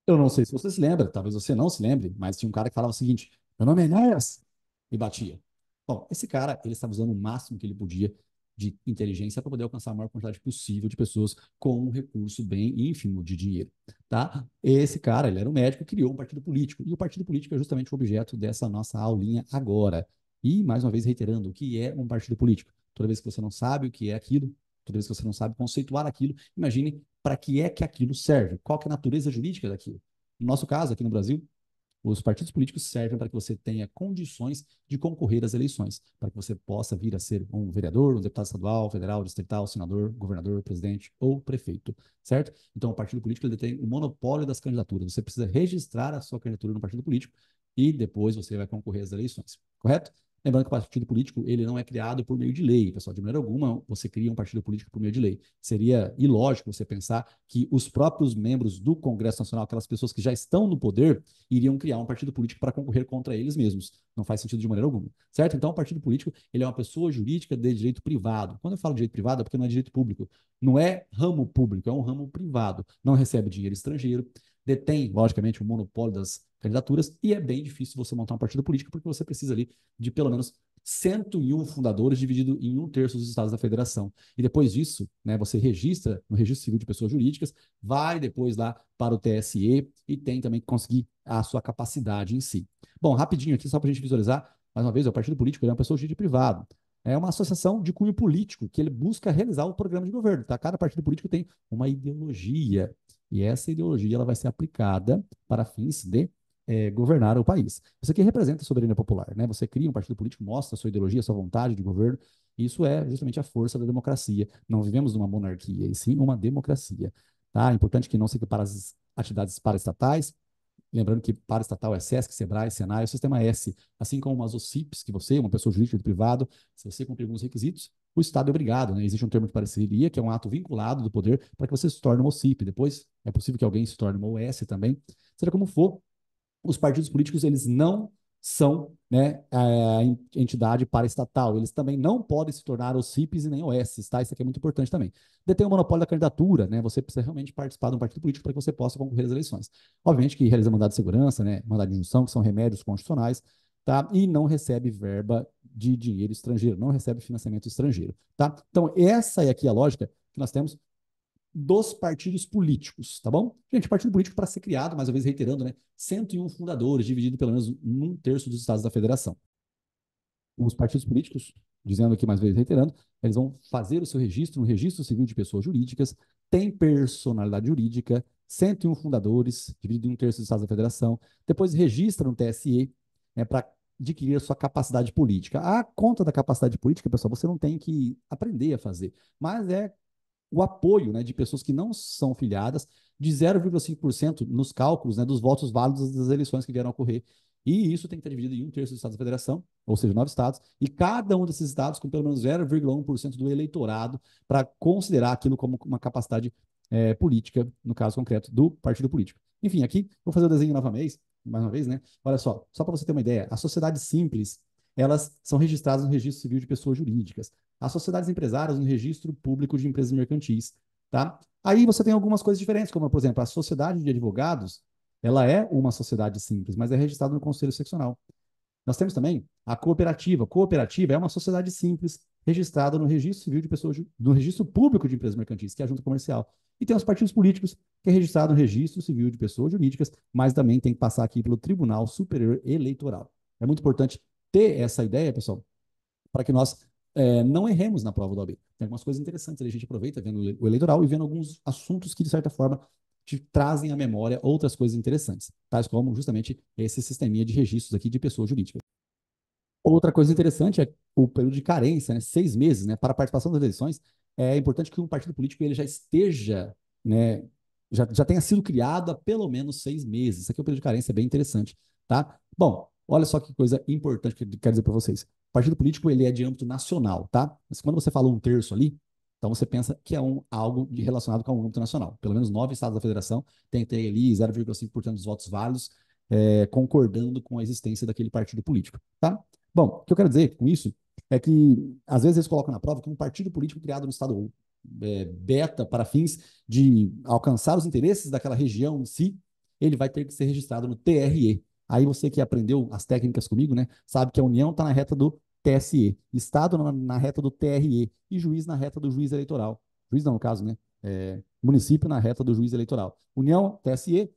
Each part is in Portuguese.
Eu não sei se você se lembra, talvez você não se lembre, mas tinha um cara que falava o seguinte: meu nome é Enéas, e batia. Bom, esse cara, ele estava usando o máximo que ele podia de inteligência para poder alcançar a maior quantidade possível de pessoas com um recurso bem ínfimo de dinheiro, tá? Esse cara, ele era um médico, criou um partido político, e o partido político é justamente o objeto dessa nossa aulinha agora. E, mais uma vez, reiterando, o que é um partido político? Toda vez que você não sabe o que é aquilo, toda vez que você não sabe conceituar aquilo, imagine para que é que aquilo serve, qual que é a natureza jurídica daquilo. No nosso caso, aqui no Brasil, os partidos políticos servem para que você tenha condições de concorrer às eleições, para que você possa vir a ser um vereador, um deputado estadual, federal, distrital, senador, governador, presidente ou prefeito, certo? Então, o partido político ele tem o monopólio das candidaturas. Você precisa registrar a sua candidatura no partido político e depois você vai concorrer às eleições, correto? Lembrando que o partido político ele não é criado por meio de lei, pessoal. De maneira alguma, você cria um partido político por meio de lei. Seria ilógico você pensar que os próprios membros do Congresso Nacional, aquelas pessoas que já estão no poder, iriam criar um partido político para concorrer contra eles mesmos. Não faz sentido de maneira alguma, certo? Então, o partido político ele é uma pessoa jurídica de direito privado. Quando eu falo de direito privado, é porque não é direito público. Não é ramo público, é um ramo privado. Não recebe dinheiro estrangeiro, detém, logicamente, o monopólio das candidaturas e é bem difícil você montar um partido político porque você precisa ali de pelo menos 101 fundadores dividido em um terço dos estados da federação. E depois disso, né, você registra no Registro Civil de Pessoas Jurídicas, vai depois lá para o TSE e tem também que conseguir a sua capacidade em si. Bom, rapidinho aqui, só para a gente visualizar, mais uma vez, o partido político ele é uma pessoa jurídica privado. É uma associação de cunho político que ele busca realizar o programa de governo. Tá? Cada partido político tem uma ideologia e essa ideologia ela vai ser aplicada para fins de governar o país. Isso aqui representa a soberania popular, né? Você cria um partido político, mostra a sua ideologia, a sua vontade de governo. Isso é justamente a força da democracia. Não vivemos numa monarquia, e sim uma democracia. Tá? É importante que não se equipare as atividades paraestatais. Lembrando que paraestatal é SESC, SEBRAE, SENAI, o sistema S, assim como as OCIPs, que você, uma pessoa jurídica do privado, se você cumprir alguns requisitos, o Estado é obrigado, né? Existe um termo de parceria, que é um ato vinculado do poder para que você se torne uma OCIP. Depois, é possível que alguém se torne uma OS também. Seja como for, os partidos políticos eles não são, né, a entidade paraestatal. Eles também não podem se tornar OCIPs e nem OS, tá? Isso aqui é muito importante também. Detém o monopólio da candidatura, né? Você precisa realmente participar de um partido político para que você possa concorrer às eleições. Obviamente que realiza mandado de segurança, né, mandado de injunção, que são remédios constitucionais, tá? E não recebe verba de dinheiro estrangeiro, não recebe financiamento estrangeiro, tá? Então, essa é aqui a lógica que nós temos dos partidos políticos, tá bom? Gente, partido político para ser criado, mais uma vez reiterando, né? 101 fundadores, dividido pelo menos um terço dos estados da federação. Os partidos políticos, dizendo aqui mais uma vez reiterando, eles vão fazer o seu registro no Registro Civil de Pessoas Jurídicas, tem personalidade jurídica, 101 fundadores, dividido em um terço dos estados da federação, depois registra no TSE, né, para adquirir a sua capacidade política. A conta da capacidade política, pessoal, você não tem que aprender a fazer, mas é o apoio, né, de pessoas que não são filiadas de 0,5% nos cálculos, né, dos votos válidos das eleições que vieram a ocorrer. E isso tem que estar dividido em um terço dos estados da federação, ou seja, 9 estados, e cada um desses estados com pelo menos 0,1% do eleitorado para considerar aquilo como uma capacidade política, no caso concreto, do partido político. Enfim, aqui vou fazer o desenho novamente, mais uma vez, né? Olha só para você ter uma ideia, a sociedade simples, elas são registradas no Registro Civil de Pessoas Jurídicas as sociedades empresárias no registro público de empresas mercantis, tá? Aí você tem algumas coisas diferentes, como, por exemplo, a sociedade de advogados, ela é uma sociedade simples, mas é registrada no Conselho Seccional. Nós temos também a cooperativa. Cooperativa é uma sociedade simples registrada no Registro Civil de Pessoas, no Registro Público de Empresas Mercantis, que é a junta comercial. E tem os partidos políticos, que é registrado no Registro Civil de Pessoas Jurídicas, mas também tem que passar aqui pelo Tribunal Superior Eleitoral. É muito importante ter essa ideia, pessoal, para que nós não erremos na prova do OAB. Tem algumas coisas interessantes, a gente aproveita vendo o eleitoral e vendo alguns assuntos que, de certa forma, te trazem à memória outras coisas interessantes, tais como justamente esse sisteminha de registros aqui de pessoa jurídica. Outra coisa interessante é o período de carência, né? 6 meses, né? Para a participação das eleições, é importante que um partido político ele já esteja, né? Já tenha sido criado há pelo menos 6 meses. Isso aqui é um período de carência bem interessante, tá? Bom, olha só que coisa importante que eu quero dizer para vocês. O partido político ele é de âmbito nacional, tá? Mas quando você fala um terço ali, então você pensa que é algo relacionado com o âmbito nacional. Pelo menos 9 estados da federação têm que ter ali 0,5% dos votos válidos, concordando com a existência daquele partido político, tá? Bom, o que eu quero dizer com isso é que, às vezes, eles colocam na prova que um partido político criado no estado beta para fins de alcançar os interesses daquela região em si, ele vai ter que ser registrado no TRE. Aí você que aprendeu as técnicas comigo, né, sabe que a União está na reta do TSE, Estado na reta do TRE e juiz na reta do juiz eleitoral. Juiz não, no caso, né? Município na reta do juiz eleitoral. União, TSE,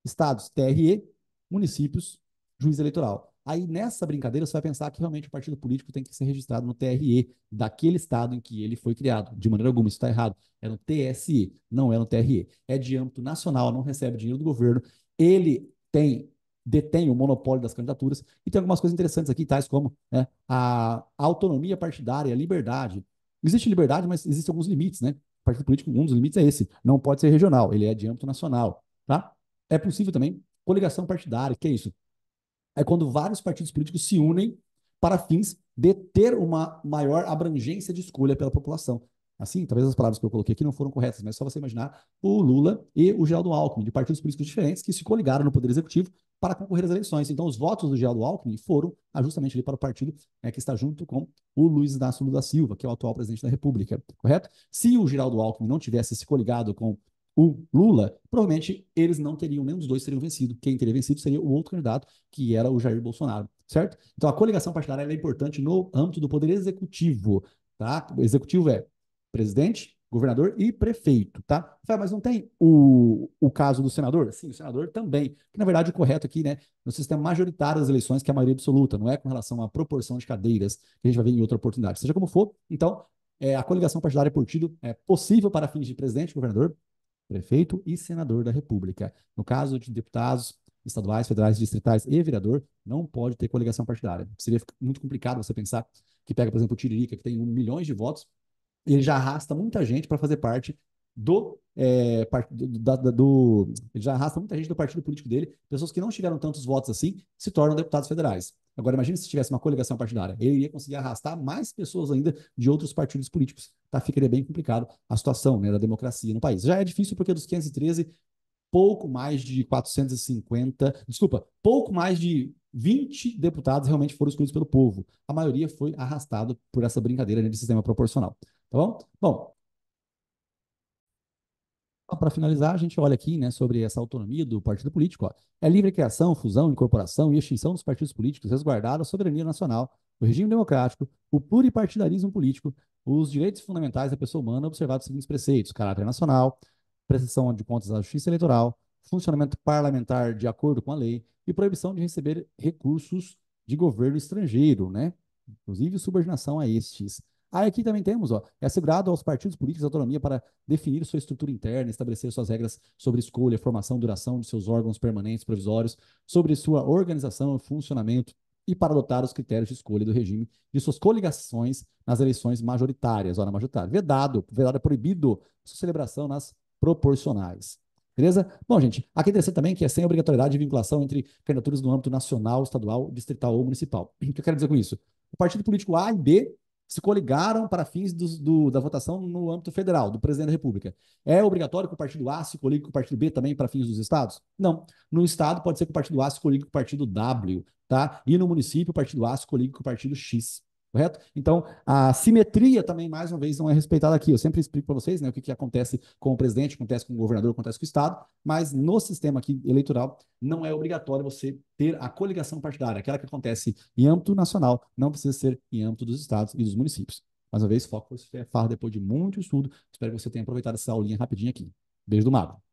estados, TRE, municípios, juiz eleitoral. Aí nessa brincadeira você vai pensar que realmente o partido político tem que ser registrado no TRE daquele estado em que ele foi criado. De maneira alguma, isso está errado. É no TSE, não é no TRE. É de âmbito nacional, não recebe dinheiro do governo. Ele detém o monopólio das candidaturas e tem algumas coisas interessantes aqui, tais como, né, a autonomia partidária, a liberdade. Existe liberdade, mas existem alguns limites, né? O partido político, um dos limites é esse, não pode ser regional, ele é de âmbito nacional, tá? É possível também coligação partidária, que é isso? É quando vários partidos políticos se unem para fins de ter uma maior abrangência de escolha pela população. Assim, talvez as palavras que eu coloquei aqui não foram corretas, mas é só você imaginar o Lula e o Geraldo Alckmin, de partidos políticos diferentes, que se coligaram no Poder Executivo para concorrer às eleições. Então, os votos do Geraldo Alckmin foram justamente ali para o partido que está junto com o Luiz Inácio Lula da Silva, que é o atual presidente da República, correto? Se o Geraldo Alckmin não tivesse se coligado com o Lula, provavelmente eles não teriam, nenhum dos dois teriam vencido. Quem teria vencido seria o outro candidato, que era o Jair Bolsonaro, certo? Então a coligação partidária é importante no âmbito do poder executivo, tá? O executivo é presidente, governador e prefeito, tá? Mas não tem o caso do senador? Sim, o senador também. Que na verdade o correto aqui, né, no sistema majoritário das eleições, que é a maioria absoluta, não é com relação à proporção de cadeiras, que a gente vai ver em outra oportunidade. Seja como for, então, a coligação partidária por partido é possível para fins de presidente, governador, prefeito e senador da República. No caso de deputados estaduais, federais, distritais e vereador, não pode ter coligação partidária. Seria muito complicado você pensar que pega, por exemplo, o Tiririca, que tem 1 milhão de votos, e ele já arrasta muita gente para fazer parte ele já arrasta muita gente do partido político dele, pessoas que não chegaram tantos votos assim, se tornam deputados federais. Agora, imagine se tivesse uma coligação partidária. Ele iria conseguir arrastar mais pessoas ainda de outros partidos políticos. Tá? Ficaria bem complicado a situação, né, da democracia no país. Já é difícil porque dos 513, pouco mais de 450, desculpa, pouco mais de 20 deputados realmente foram escolhidos pelo povo. A maioria foi arrastado por essa brincadeira, né, de sistema proporcional. Tá bom? Bom, para finalizar, a gente olha aqui, né, sobre essa autonomia do partido político. Ó. É livre criação, fusão, incorporação e extinção dos partidos políticos, resguardada a soberania nacional, o regime democrático, o pluripartidarismo político, os direitos fundamentais da pessoa humana, observados os seguintes preceitos: caráter nacional, prestação de contas à justiça eleitoral, funcionamento parlamentar de acordo com a lei e proibição de receber recursos de governo estrangeiro, né? Inclusive subordinação a estes. Aí aqui também temos, ó, é assegurado aos partidos políticos a autonomia para definir sua estrutura interna, estabelecer suas regras sobre escolha, formação, duração de seus órgãos permanentes provisórios, sobre sua organização e funcionamento e para adotar os critérios de escolha do regime de suas coligações nas eleições majoritárias, ou na majoritária. Vedado é proibido sua celebração nas proporcionais. Beleza? Bom, gente, aqui é interessante também que é sem obrigatoriedade de vinculação entre candidaturas no âmbito nacional, estadual, distrital ou municipal. O que eu quero dizer com isso? O partido político A e B se coligaram para fins da votação no âmbito federal, do presidente da República. É obrigatório que o partido A se coligue com o partido B também para fins dos estados? Não. No estado, pode ser que o partido A se coligue com o partido W, tá? E no município, o partido A se coligue com o partido X. Correto? Então, a simetria também, mais uma vez, não é respeitada aqui. Eu sempre explico para vocês, né, o que acontece com o presidente, acontece com o governador, acontece com o Estado, mas no sistema aqui eleitoral não é obrigatório você ter a coligação partidária, aquela que acontece em âmbito nacional, não precisa ser em âmbito dos estados e dos municípios. Mais uma vez, foco para você farra depois de muito estudo. Espero que você tenha aproveitado essa aulinha rapidinho aqui. Beijo do Mago.